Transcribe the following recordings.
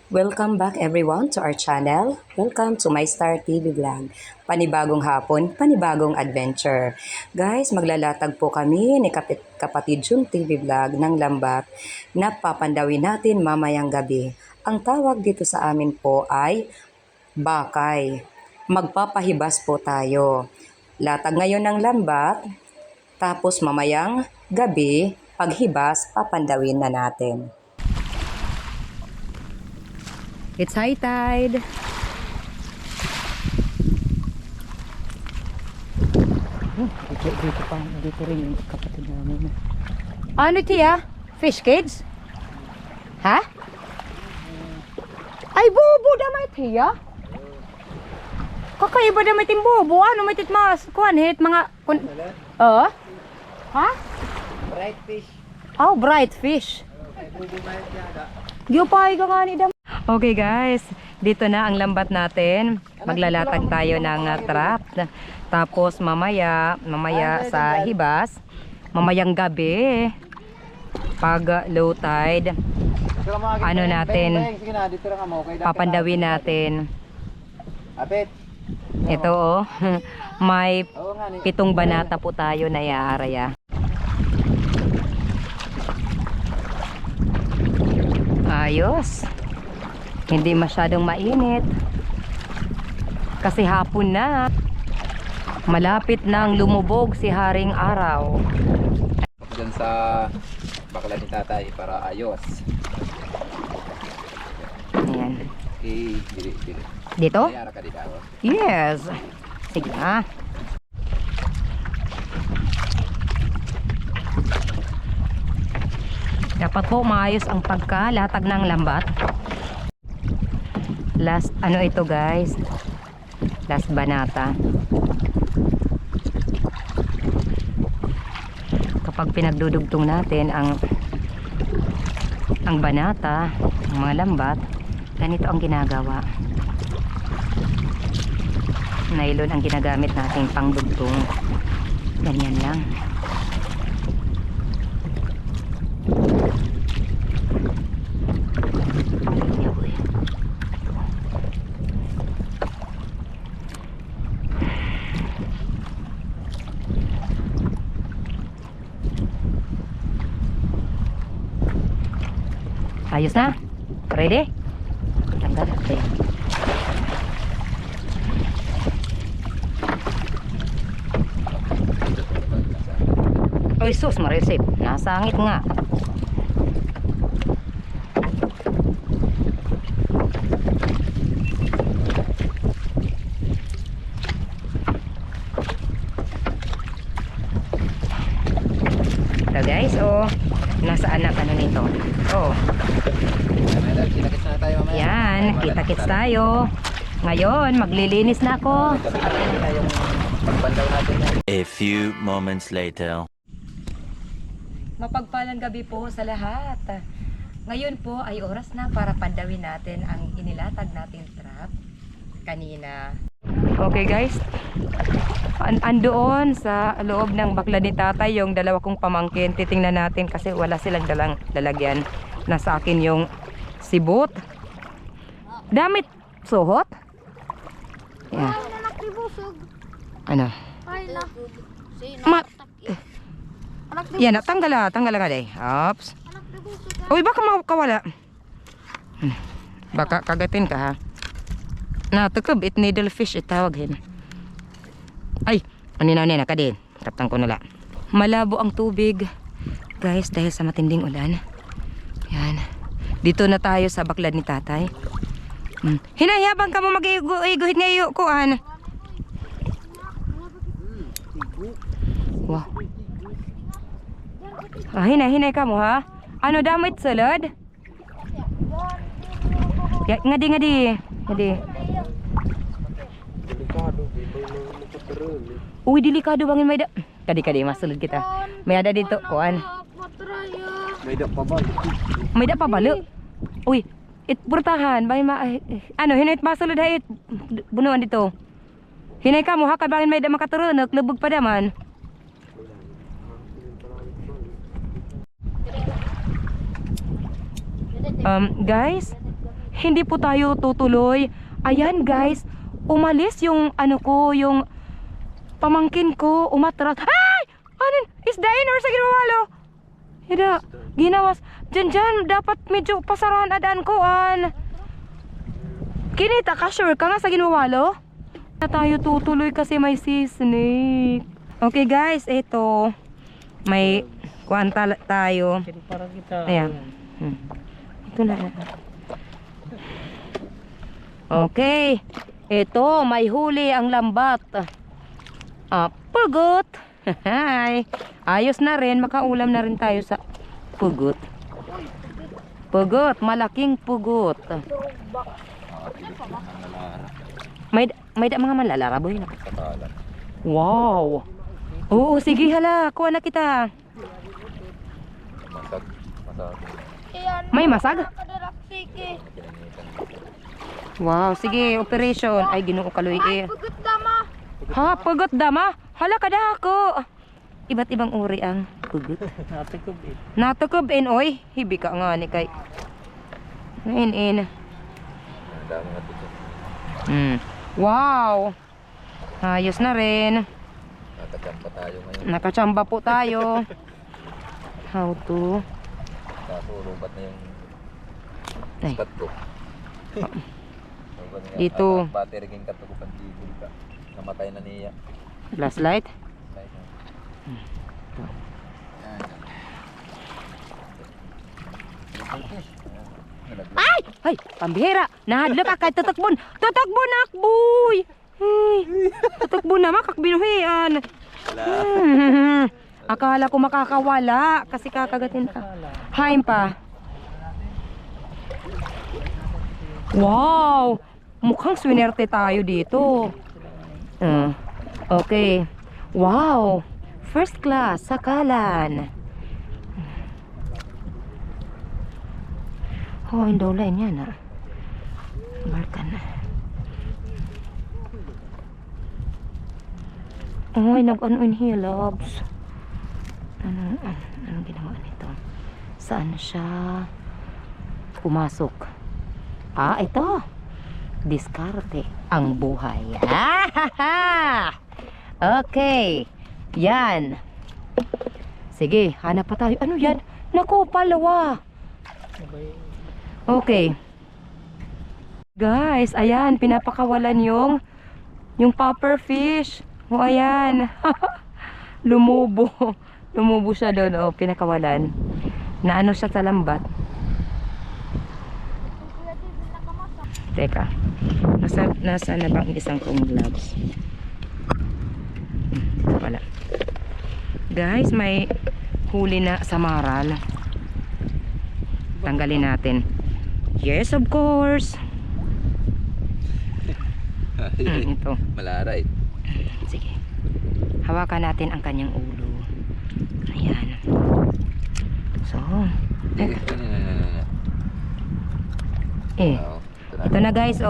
Welcome back everyone to our channel. Welcome to My Star TV Vlog. Panibagong hapon, panibagong adventure. Guys, maglalatag po kami ni kapatid Jun TV Vlog ng lambat na papandawin natin mamayang gabi. Ang tawag dito sa amin po ay bakay. Magpapahibas po tayo. Latag ngayon ng lambat, tapos mamayang gabi, paghibas, papandawin na natin. It's high tide. Dito rin yung kapatid namin. Ano tiya? Fish cage? Ha? Ay, bobo damay tiya. Kakaiba damay tim bobo. Ano may titmas? Kuan hit mga... Ha? Bright fish. Oh, bright fish. Giyopay ka nga ni dam. Okay guys, dito na ang lambat natin. Maglalatag tayo ng trap. Tapos mamaya sa hibas, mamayang gabi, pag low tide, ano natin, papandawin natin. Ito oh, may 7 banata po tayo na iaaraya. Ayos. Hindi masyadong mainit. Kasi hapon na. Malapit nang lumubog si Haring Araw. Diyan sa bakla ni tatay para ayos. Ayan. Okay, dili. Dito? Mayara ka dito. Yes. Sige na. Dapat po maayos ang pagkalatag ng lambat. Last, ano ito guys? Last banata. Kapag pinagdudugtong natin ang banata, ang mga lambat, ganito ang ginagawa. Nylon ang ginagamit nating pangdugtong. Ganyan lang. Ayos na? Ready? Tanggal. Okay. Oy sus, maresip. Nasangit nga. Ito guys, oh. Nasaan na ano nito? Oh. Kita-kits na tayo mamaya. Yan, kita-kits tayo. Ngayon, maglilinis na ako. Yung pagbandaw natin. A few moments later. Mapagpalang gabi po sa lahat. Ngayon po ay oras na para pandawin natin ang inilatag nating trap kanina. Okay guys, andoon sa loob ng bakla ni tatay yung dalawa kong pamangkin. Titingnan natin kasi wala silang dalang lalagyan. Nasa akin yung sibot. Damit suhot. Yeah. Ano? Yan, tanggal ka day. Ops. Uy, baka makawala. Baka kagatin ka ha. Na, tukab, it needlefish, itawagin. Ay, anina ka din. Taptang ko nala. Malabo ang tubig, guys, dahil sa matinding ulan. Yan. Dito na tayo sa baklad ni tatay. Hinayabang ka mo mag-iguhit nga iyo, kuan. Wow. Hinay ka mo ha. Ano damit salad? Ya, ngadi. Uy, delikado bangin may da. Kadi masulod kita. May ada dito, kuan. May da pa balo. Uy, purtahan bangin ano hinay masulod hay bunuan dito. Hinay ka mo ha ka bangin may da makaturunog lubog pa daman. Guys, hindi po tayo tutuloy. Ayan guys, umalis yung ano ko, yung pamangkin ko, umatras. Ay! Anin? Isdain or sa ginawalo? Hida, ginawas. Dyan, dapat medyo pasarahan adaan ko, Kinita ka, sure ka nga sa ginawalo? Na tayo tutuloy kasi may sea snake. Okay guys, ito. May kwanta tayo. Ayan. Ito na. Okay. Ito, may huli ang lambat. Pugot. Hi. Ayos na rin. Makaulam na rin tayo sa pugot. Pugot. Malaking pugot. May mga malalaraboy na. Wow. Oo, sige hala. Kuha na kita. May masag? Wow, sige, operation. Ay, Ginoo kaloy eh. Pugot dama. Ha, pugot dama? Hala kada ako. Iba't ibang uri ang pugot. Natukubin, oy. Hibi ka nga ni kay. In. Wow. Ayos na rin. Nakachamba tayo ngayon. Nakachamba po tayo. How to? Kaso lubat na yung Ay. stat ko. Dito. Battery king katukupan tigil ka. Namatay na niya. Flashlight. Ay! Ay! Pambihira! Nahadlok ka kay tutukbon! Tutukbon akboy! Ay! Tutukbon na makakbinuhian! Akala ko makakawala kasi kakagatin ka. Haim pa. Wow! Mukhang swinerte tayo dito. Okay. Wow! First class, sakalan. Oh, yung line yan Barkan. Oh, nag-ano in here, loves. Anong ginawa nito? Saan siya pumasok? Ito. Diskarte ang buhay. Okay. Yan. Sige, hanap pa tayo. Ano yan? Naku, palawa. Okay. Guys, ayan, pinapakawalan yung popper fish. O, ayan. Lumubo. Lumubo siya doon, pinakawalan. Naano siya sa lambat. Teka. Nasa na bang isang kong gloves? Ito pala. Guys, may huli na sa maral. Tanggalin natin. Yes, of course. Ito. Malaray. Sige. Hawakan natin ang kanyang ulo. Ayan. So. Ito na guys,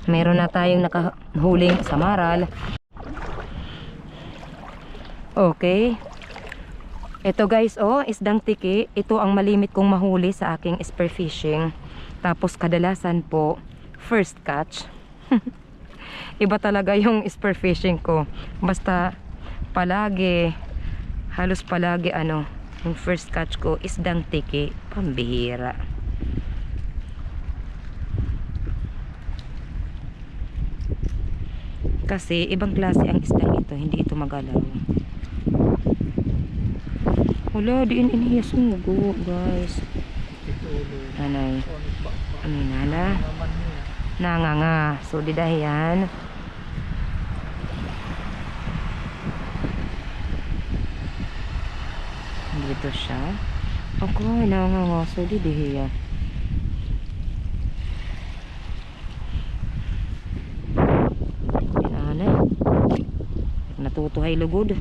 meron na tayong nakahuling sa maral. Okay. Ito guys, isdang tiki. Ito ang malimit kong mahuli sa aking spearfishing. Tapos kadalasan po, first catch. Iba talaga yung spearfishing ko. Basta palagi, halos palagi yung first catch ko, isdang tiki. Pambihira. Kasi ibang klase ang isdang ito, hindi ito magalaw. Wala, diin iniya sumugo, guys. Anay. Aminala. Nanganga. So, di dahiyan. Dito siya. Ako, nanganga. So, di dahiyan. Anay. Natutuhay lugod.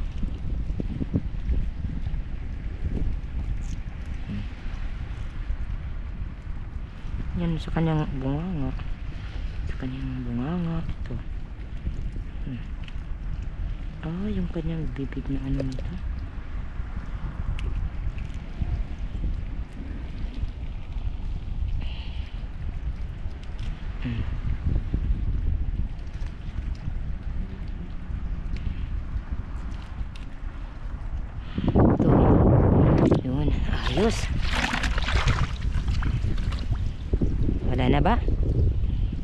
Yan sa kanyang bunganga. Sa kanyang bunganga ito. Yung kanyang bibig na nito. Ito. Yun. Ayos. Wala na ba?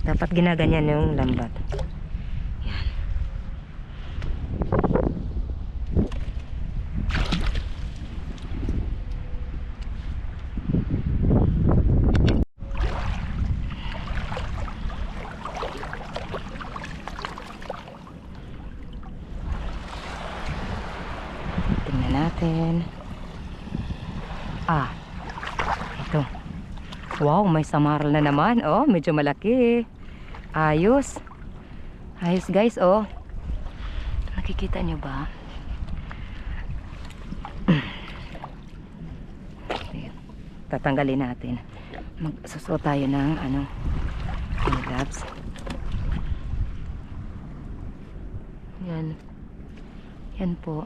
Dapat ginaganyan yung lambat. Yan. Tingnan natin. Ah. Ito. Wow, may samaral na naman. Oh, medyo malaki. Ayos. Ayos guys, oh. Nakikita nyo ba? Ayan. Tatanggalin natin. Magsusuot tayo ng ano, gloves. Yan. Yan po.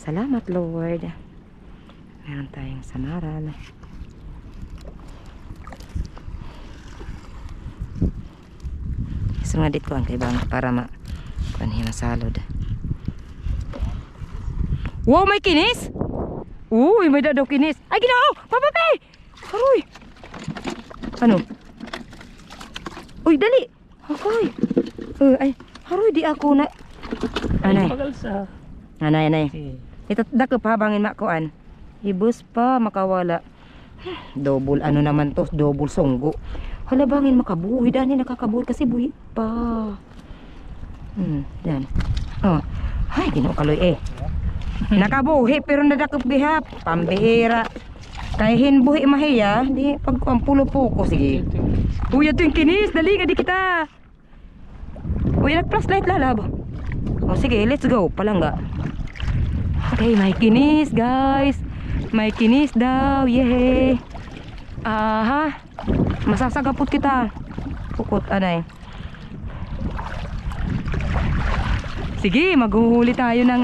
Salamat Lord. Meron tayong samaral. Sungadit ko ang kay bang para kuan masalod. Wow, may kinis? Uy, may dadaw kinis. Ay, ginoo! Papape! Aroy! Ano? Uy, dali! Akoy! Ay, haroy, di ako na... Anay? Anay. Ito, dakop habangin makuan. Ibus pa, makawala. Double, ano naman to? Double songgo. Hala, bangin makabuhi. Dani nakakabuhi kasi buhi pa. Yan. Oh. Ay, kinukaloy eh. Nakabuhi pero nadakop bihap. Pambihira. Kahihin buhi mahiya. Di, pag pulo po ko. Sige. Uy, ito yung kinis. Dali ka di kita. Uy, nag-flashlight lalab. O sige, let's go. Palangga. Okay, may kinis guys. May kinis daw. Yehey. Aha. Masasagapot kita. Pukot, anay. Sige, maghuhuli tayo ng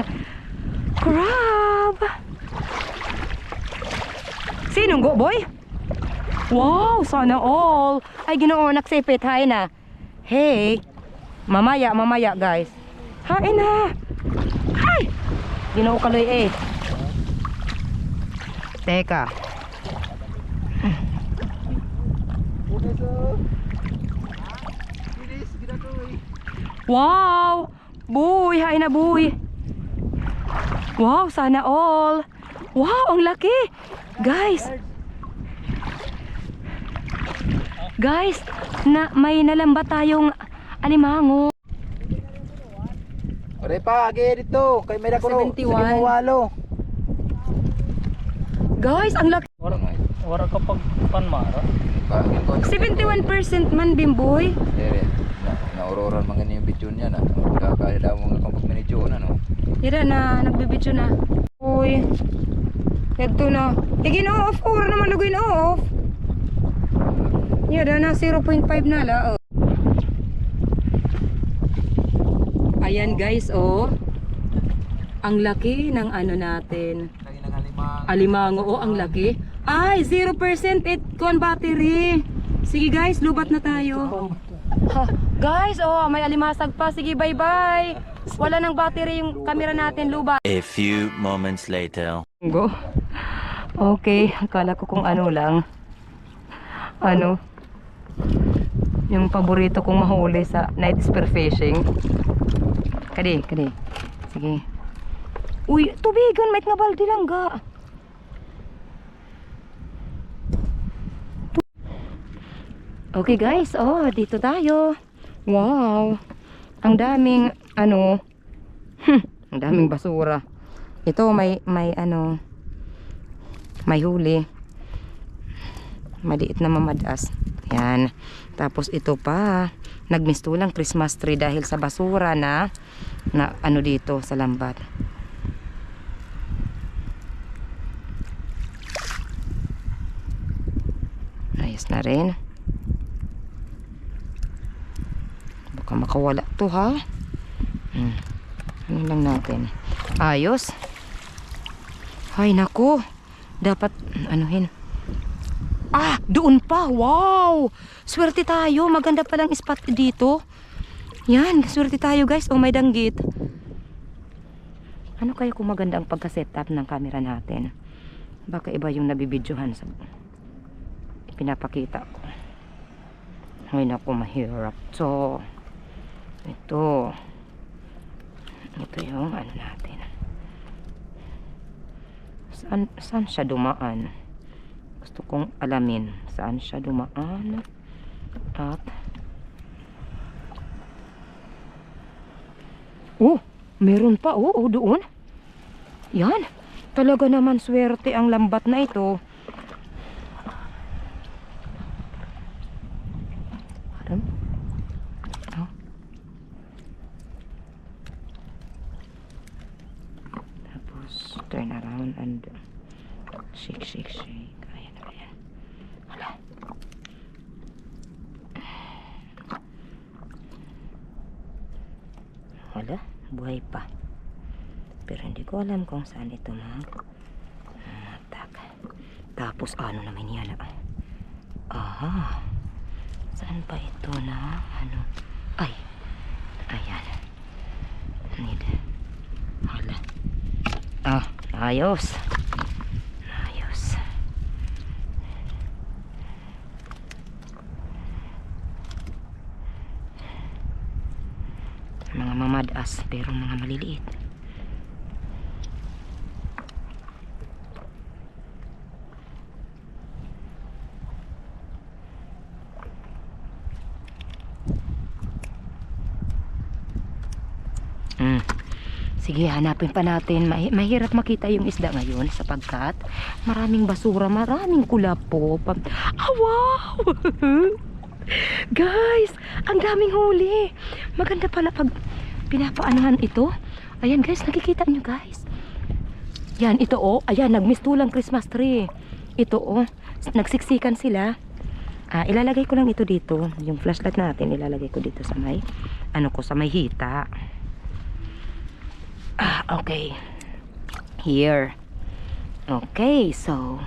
crab. Sinong go, boy? Wow, sana all. Ay, Ginoo, nagsipit. Hain na. Hey. Mamaya, guys. Hain na. Ay! Ginoo kaloy eh. Teka. Wow! Buy, hay na buy. Wow, sana all. Wow, ang laki. Guys. Guys, may nalamba tayong alimango. Ore pa, agi dito. Kay may dako. 71. Guys, ang laki. Wala ka pag panmara. 71% man bimboy. Nauroran mga yung video niya na. Kaya mo nga kung pagmanidyo na no. Ira na, nagbibidyo na. Uy. Ito na. Ginoo off ko naman lugin off. Yada na 0.5 na la. Oh. Ayan guys, oh. Ang laki ng ano natin. Alimango, oh, ang laki. Ay, 0% it con battery. Sige guys, lubat na tayo. Ha, guys, oh, may alimasag pa. Sige, bye-bye. Wala nang battery yung camera natin, lubat. A few moments later. Go. Okay, akala ko kung ano lang. Ano? Yung paborito kong mahuli sa night spear fishing. Kadi. Sige. Uy, tubigan, may nga baldi lang ga. Okay guys, oh, dito tayo. Wow. Ang daming ano, ang daming basura. Ito may ano, may huli. Maliit na mamadas. Yan. Tapos ito pa, nagmistulang Christmas tree dahil sa basura na ano dito sa lambat. Ayos na rin. Baka makawala to ha. Ano lang natin. Ayos. Ay, naku. Dapat, anuhin. Ah, doon pa. Wow! Swerte tayo. Maganda palang spot dito. Yan, swerte tayo guys. Oh, may danggit. Ano kaya kung maganda ang pagka-setup ng camera natin? Baka iba yung nabibidyohan sa pinapakita ko. Ay, naku, mahirap to. Ito yung ano natin. Saan siya dumaan? Gusto kong alamin saan siya dumaan. At meron pa. Doon. Yan. Talaga naman swerte ang lambat na ito. Turn around and shake. Ayan. Hala, buhay pa. Pero hindi ko alam kung saan ito matak. Tapos ano naman yan? Aha. Saan pa ito na? Ano? Ay. Ayan. Hala. Ayos. Mga mamadas pero mga maliliit. Sige, hanapin pa natin. Mahirap makita yung isda ngayon sapagkat maraming basura, maraming kulapo. Wow! Guys, ang daming huli. Maganda pala pag pinapaanuhan ito. Ayan guys, nakikita nyo guys. Yan, ito ayan, nagmistulang Christmas tree. Ito nagsiksikan sila. Ilalagay ko lang ito dito. Yung flashlight natin, ilalagay ko dito sa may, sa may hita. Okay. Here. Okay, so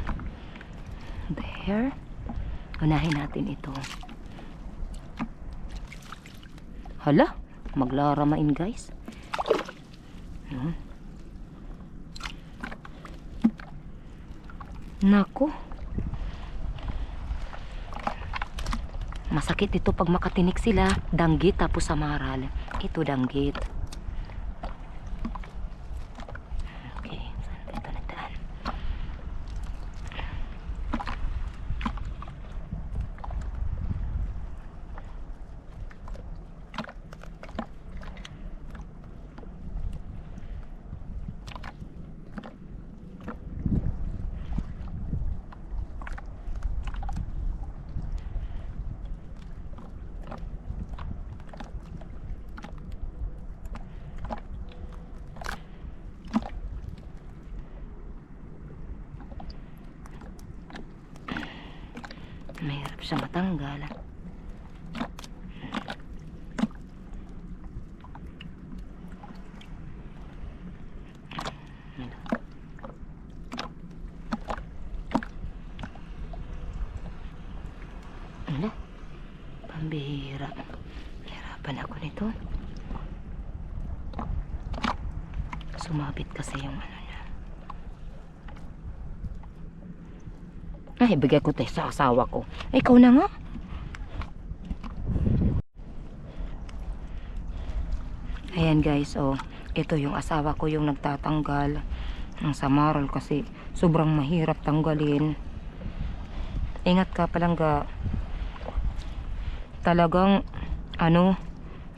there. Unahin natin ito. Hala, maglaramain guys. Nako. Masakit ito pag makatinik sila. Danggit tapos samaral. Ito danggit. Mahirap siya matanggal. Ano? Pambihira. Hirapan ako nito. Sumabit kasi yung ano niya. Ay, bigay ko tayo sa asawa ko. Ikaw na nga. Ayan guys, ito yung asawa ko yung nagtatanggal ng samaral kasi sobrang mahirap tanggalin. Ingat ka palangga. Talagang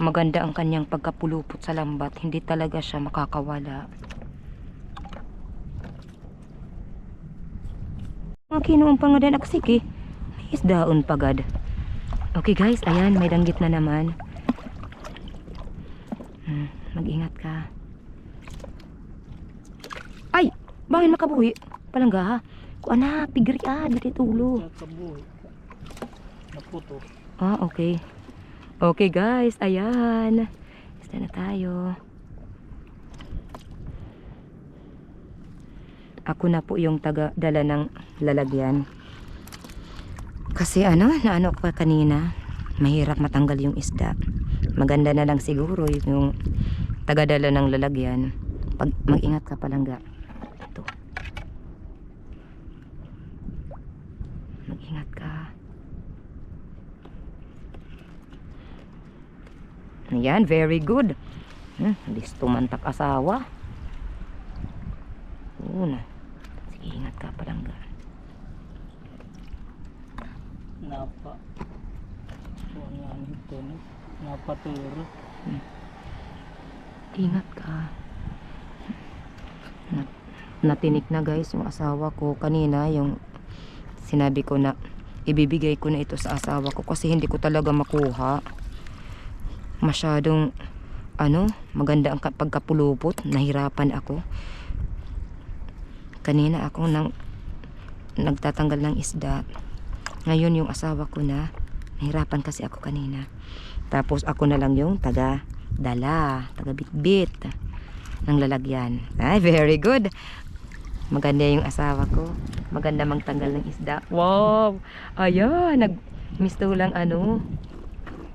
maganda ang kanyang pagkapulupot sa lambat. Hindi talaga siya makakawala. Kinuong pa nga din ako sige. May isdaon pagad. Okay guys, ayan, may danggit na naman. Mag-ingat ka. Ay! Bakit nakabuhi? Palangga ha? Kung pigri dito tulo. Nakabuhi. Naputo. Okay. Okay guys, ayan. Isda na tayo. Ako na po yung taga-dala ng lalagyan. Kasi naano ko kanina, mahirap matanggal yung isda. Maganda na lang siguro yung taga-dala ng lalagyan. Mag-ingat ka palangga. Ito. Mag-ingat ka. Ayan, very good. Listo mantak asawa. Una. Sige, ingat ka palangga. Napa. So, yan ito. Napaturo. Ingat ka. Natinik na guys yung asawa ko kanina, yung sinabi ko na ibibigay ko na ito sa asawa ko kasi hindi ko talaga makuha. Masyadong maganda ang pagkapulupot, nahirapan ako. Kanina ako nagtatanggal ng isda. Ngayon yung asawa ko na, nahirapan kasi ako kanina. Tapos ako na lang yung taga-dala, taga-bitbit ng lalagyan. Ay, very good. Maganda yung asawa ko. Maganda magtanggal ng isda. Wow! Ayan, nagmisto lang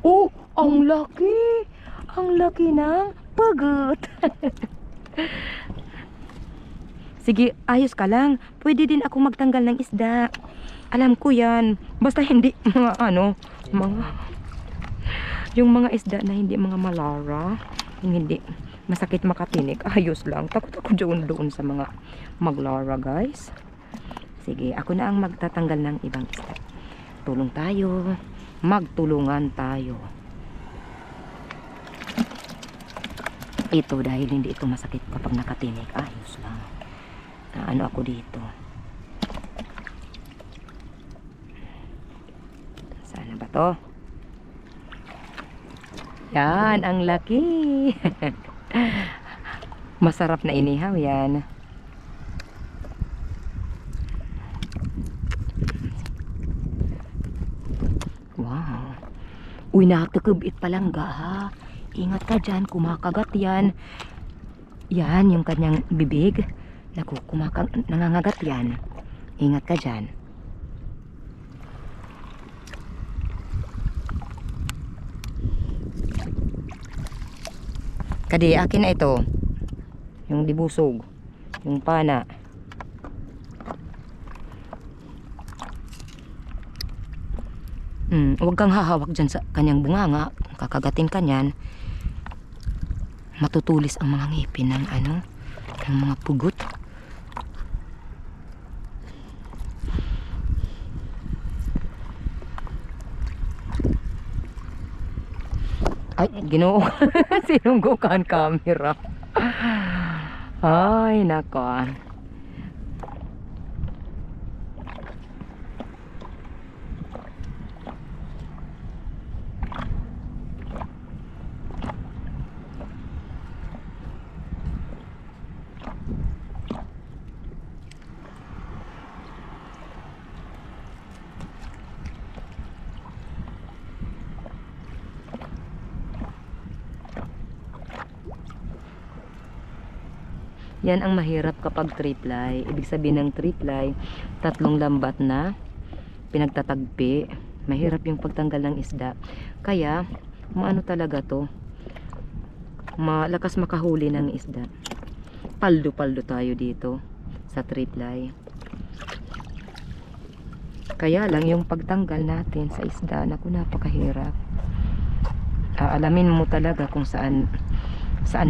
Oh, ang laki! Ang laki ng pagot! Sige, ayos ka lang. Pwede din ako magtanggal ng isda. Alam ko yan. Basta hindi mga yung mga isda na hindi mga malara, yung hindi masakit makatinik, ayos lang. Takot ako doon sa mga maglara guys. Sige, ako na ang magtatanggal ng ibang isda. Tulong tayo. Magtulungan tayo. Ito dahil hindi ito masakit kapag nakatinik, ayos lang. Ako dito. Sana ba to? Yan, ang laki. Masarap na inihaw yan. Wow. Uy, nakakabit palangga ha. Ingat ka dyan, kumakagat yan. Yan, yung kanyang bibig. Naku, nangangagat yan. Ingat ka dyan. Kadi, akin na ito. Yung dibusog. Yung pana. Huwag kang hahawak dyan sa kanyang bunganga. Kakagatin ka nyan. Matutulis ang mga ngipin ng ng mga pugot. Ay, Ginoo. Sinunggukan camera. Ay, nako. Yan ang mahirap kapag triply. Ibig sabihin ng triply, tatlong lambat na pinagtatagpi. Mahirap yung pagtanggal ng isda. Kaya, maano talaga to. Malakas makahuli ng isda. Paldo-paldo tayo dito sa triply. Kaya lang yung pagtanggal natin sa isda, naku, napakahirap. Alamin mo talaga kung saan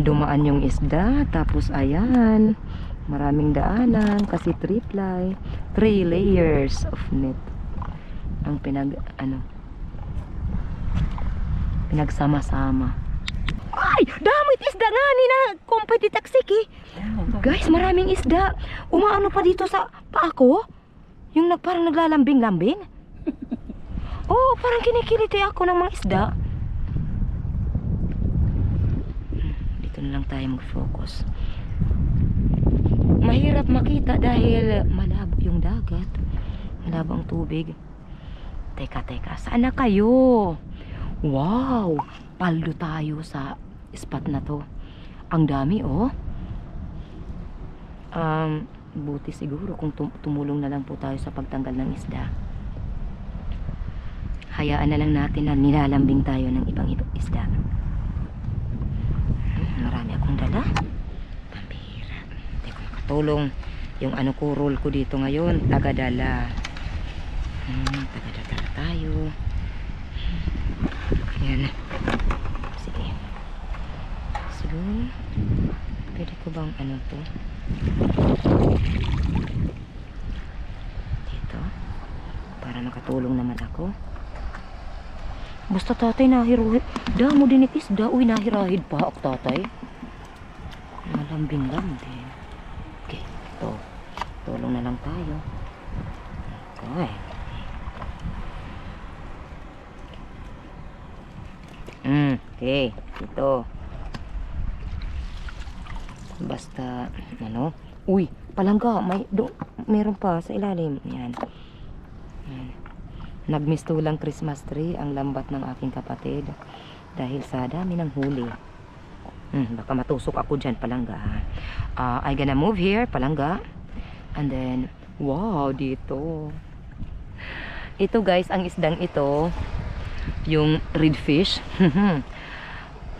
dumaan yung isda. Tapos ayan, maraming daanan kasi triply, 3 layers of net ang pinagsama-sama. Ay, damit isda nga ni na competitive taksik eh. Guys, maraming isda. Umaano pa dito sa paa ko, yung parang naglalambing-lambing. Oh, parang kinikiliti ako ng mga isda. Na lang tayo mag-focus. Mahirap makita dahil malabo yung dagat, malabo ang tubig. Teka, saan na kayo? Wow, paldo tayo sa spot na to. Ang dami oh. Buti siguro kung tumulong na lang po tayo sa pagtanggal ng isda. Hayaan na lang natin na nilalambing tayo ng ibang isda. Marami akong dala. Pambihira. Hindi ko makatulong. Yung ano ko, role ko dito ngayon, tagadala. Tagadala tayo. Ayan. Sige. Siguro, pwede ko bang ano to? Dito. Para makatulong naman ako. Basta tatay nahirahid. Damo din it isda. Uy, nahirahid pa ako tatay. Malambing-lambing. Okay, ito. Tulong na lang tayo. Okay. Okay, ito. Basta, ano? Uy, palangga. Meron pa sa ilalim. Yan. Nagmistulang Christmas tree ang lambat ng aking kapatid dahil sa dami ng huli. Baka matusok ako dyan, palangga. I gonna move here, palangga. And then, wow, dito. Ito guys, ang isdang ito, yung redfish.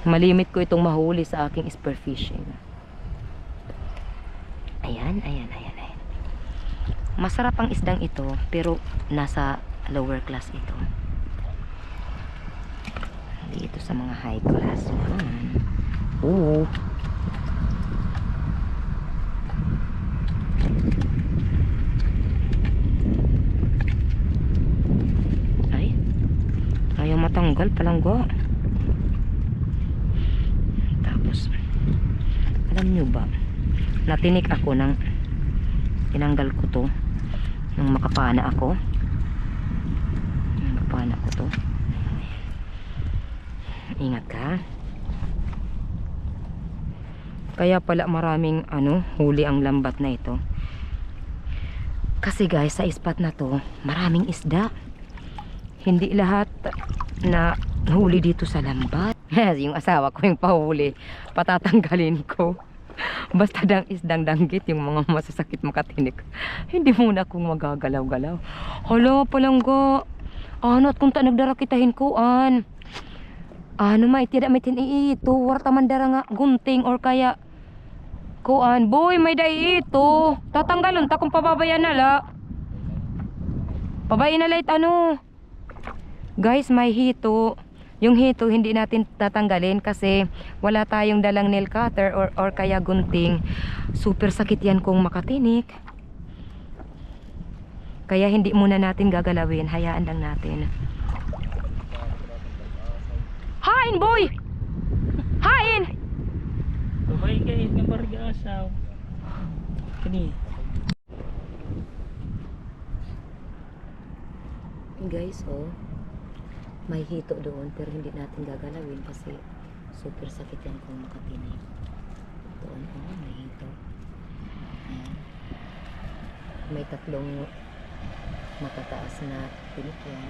Malimit ko itong mahuli sa aking spearfishing. Ayan. Masarap ang isdang ito, pero nasa lower class ito. Dito sa mga high class. Oo. Ay. Ayaw matanggal palangga. Tapos, alam nyo ba, natinik ako ng tinanggal ko to nung makapana ako. Paano ko to? Ingat ka. Kaya pala maraming huli ang lambat na ito. Kasi guys, sa spot na to, maraming isda. Hindi lahat na huli dito sa lambat. Yung asawa ko yung pahuli, patatanggalin ko. Basta isdang danggit, yung mga masasakit makatinik. Hindi muna akong magagalaw-galaw. Hala, palangga. At kung nagdara kitahin ko may tidak may ito warta mandara nga gunting or kaya kuan boy may dai ito tatanggalon ta kung pababayan na la pabayin na light guys, may hito. Yung hito hindi natin tatanggalin kasi wala tayong dalang nail cutter or kaya gunting. Super sakit yan kung makatinik. Kaya hindi muna natin gagalawin. Hayaan lang natin. Hain, boy! Hain! Sabay guys, ng bargasaw. Kani. Guys, may hito doon pero hindi natin gagalawin kasi super sakit yan kung makatinig. Doon, may hito. Ayan. May tatlong matataas na tinikyan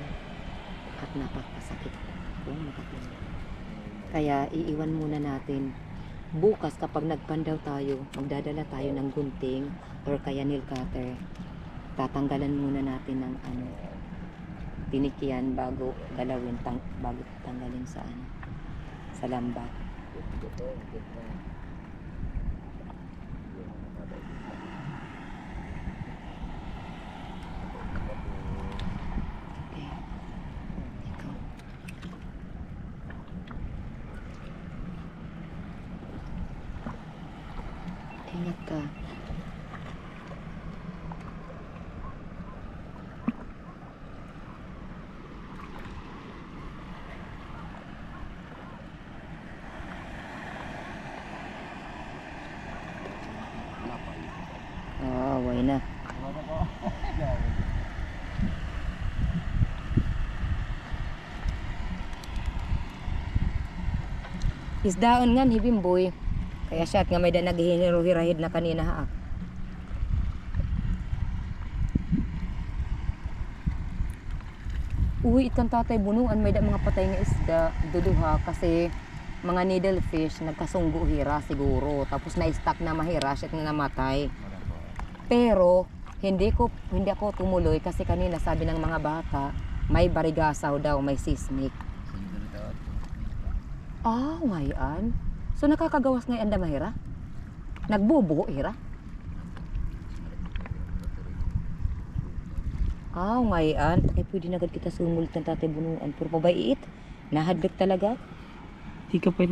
at napakasakit kung makatinig. Kaya iiwan muna natin. Bukas kapag nagpandaw tayo, magdadala tayo ng gunting or kaya nail cutter. Tatanggalan muna natin ng tinikyan bago galawin, bago tanggalin sa lambat. Ingat ka. Away na. Isdaon nga ni Bimboy. Kaya siya nga may naghihiniro-hirahid na kanina ha. Uy, itang tatay bunuan may mga patay nga isda duduha kasi mga needlefish nagkasunggo hira siguro tapos na-stuck na mahira siya na namatay. Pero hindi ako tumuloy kasi kanina sabi ng mga bata, may barigasaw daw, may sismik. Ngayon. So nakakagawas ngayon anda mahira? Nagbubuo ira? Ngayon. Pwede na agad kita sumulot ng tatay bunuan. Pero pabaiit. Nahadlok talaga. Di ka pa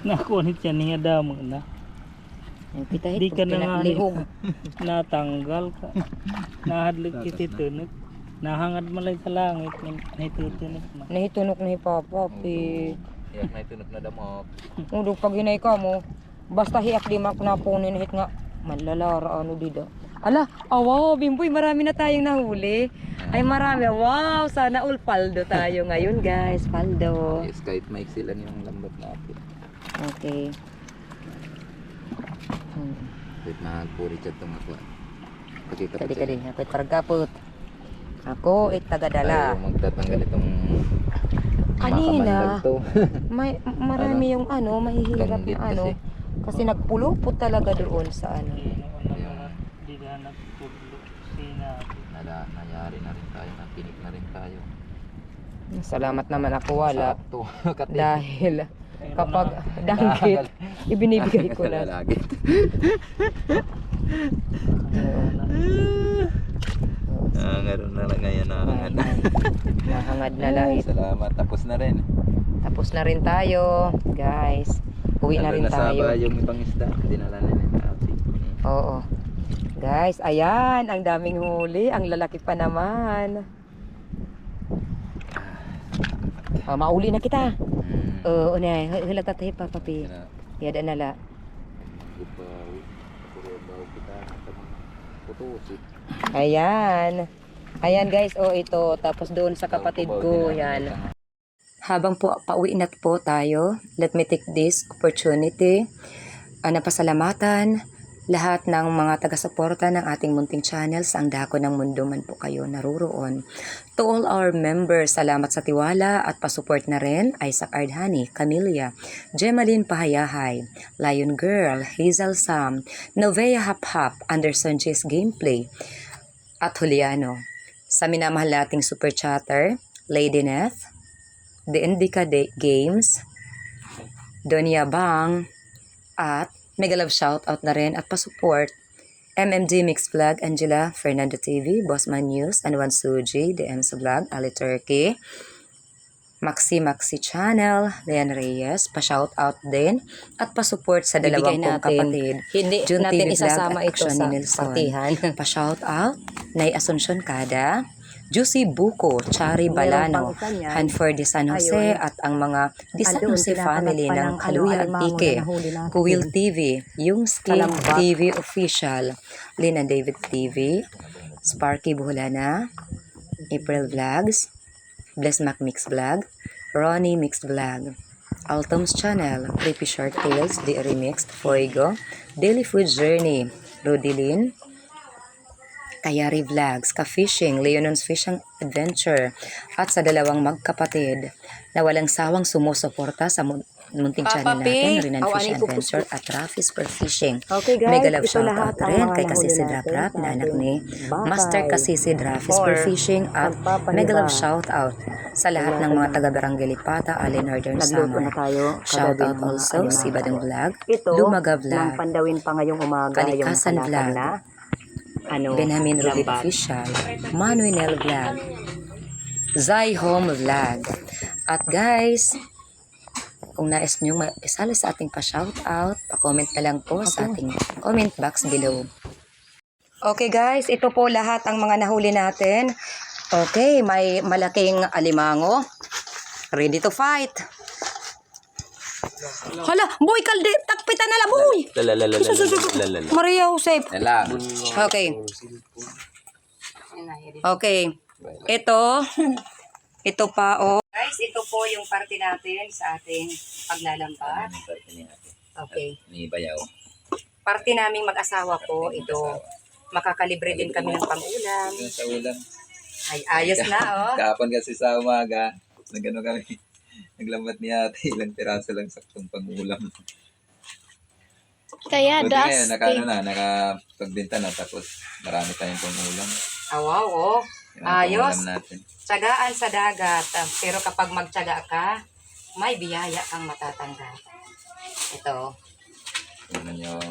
nakunit yan niya damo na. Kita Di ka na nga lihog. natanggal ka. Nahadlog kita tunog. Nahangad malay sa langit. Nahitutunog na. Nahitunok na hipapapi. Iyak na itunok na damok. Udog pag hinay ka mo. Basta hiyak di mak na po ninahit nga. Malalara ano dida. Ala, wow, Bimboy, marami na tayong nahuli. Ay, marami. Wow, sana all paldo tayo ngayon, guys. Paldo. Yes, kahit maiksi lang yung lambat natin. Okay. Kahit mahagpuri dyan itong ako. Pakita Tadi ka din. Ako targapot. Ako, tagadala. Ayaw magtatanggal itong Kanina, makamandag to. marami yung mahihirap Langgit na Kasi nagpulupot talaga doon sa Di na nagtulog sina. Nayari na rin tayo, nakinig na rin tayo. Salamat naman ako wala. Sakto. Dahil kapag danggit, ibinibigay ko na. Lalagit. Ngayon na lang ngayon nakangad. Mahangad na lang. Salamat, tapos na rin. Tapos na rin tayo, guys. Uwi na rin tayo. Nasaba yung ibang isda, dinala na rin natin. Oo. Guys, ayan, ang daming huli. Ang lalaki pa naman. Mauli na kita. Oo, na. Hula tatay pa, papi. Yada nala. Ayan. Ayan guys, ito. Tapos doon sa kapatid ko, yan. Habang po pauwi na po tayo, let me take this opportunity. Napasalamatan lahat ng mga taga-suporta ng ating munting channel sa ang dako ng mundo man po kayo naruroon. To all our members, salamat sa tiwala at pasupport na rin. Isaac Ardhani, Camilla, Gemaline Pahayahay, Lion Girl, Hazel Sam, Novea Hap, Anderson J's Gameplay, at Juliano. Sa minamahal nating super chatter, Lady Neth, The Indica Games, Donia Bang, at mega love shoutout na rin at pasupport MMD Mix Vlog, Angela, Fernando TV, Bossman News, Anwan Suji, DM's Vlog, Ali Turkey, Maxi Channel, Leon Reyes, pa-shoutout din at pasupport sa dalawang kong kapatid. Hindi Jun natin TV isasama ito sa partihan. Pa-shoutout, Nay Asuncion Kada, Juicy Buko, Chari Balano, Hanford de San Jose at ang mga de San Jose family ng Kaluya Antique, Kuwil TV, Yung Skin TV Official, Lina David TV, Sparky Buholana, April Vlogs, Bless Mac Mix Vlog, Ronnie Mix Vlog, Altom's Channel, Creepy Short Tales, The Remixed, Fuego, Daily Food Journey, Rodilin, Kayari Vlogs, Ka-Fishing, Leonon's Fishing Adventure, at sa dalawang magkapatid na walang sawang sumusuporta sa munting channel natin, Rinan Fishing Adventure at Raffis Per Fishing. Okay guys, mega love shoutout rin kay Kasisi Drap na anak ni Master Kasisi Raffis Per Fishing at mega love shoutout sa lahat ng mga taga-Barangay Lipata, Ali Northern Summer. Shoutout also si Badong Vlog, Lumaga Vlog, Kalikasan Vlog, Benjamin Ruby Official, Manuel Vlog, Zai Home Vlog. At guys, kung nais nyo isali sa ating pa-shoutout, pa-comment na lang po sa ating comment box below. Okay guys, ito po lahat ang mga nahuli natin. Okay, may malaking alimango. Ready to fight. Hala, boy, kalde, takpitan na la, boy. Maria Josep. Okay. Okay. Ito pa, Guys, ito po yung parte natin sa ating paglalambat. Okay. Ni Bayaw. Parte naming mag-asawa po, ito. Makakalibre din kami ng pang-ulam. Sa ulam. Ay, ayos na, Kahapon kasi sa umaga, nagano kami. Naglambat ni ate, ilang piraso lang saktong pang-ulam. Kaya Buti ngayon, dusty. nakapagbenta na tapos marami tayong pangulam. Wow, oh. Yung mga Ayos. pangulam natin. Tsagaan sa dagat. Pero kapag magtsaga ka, may biyaya kang matatanggap. Ito. Tingnan yung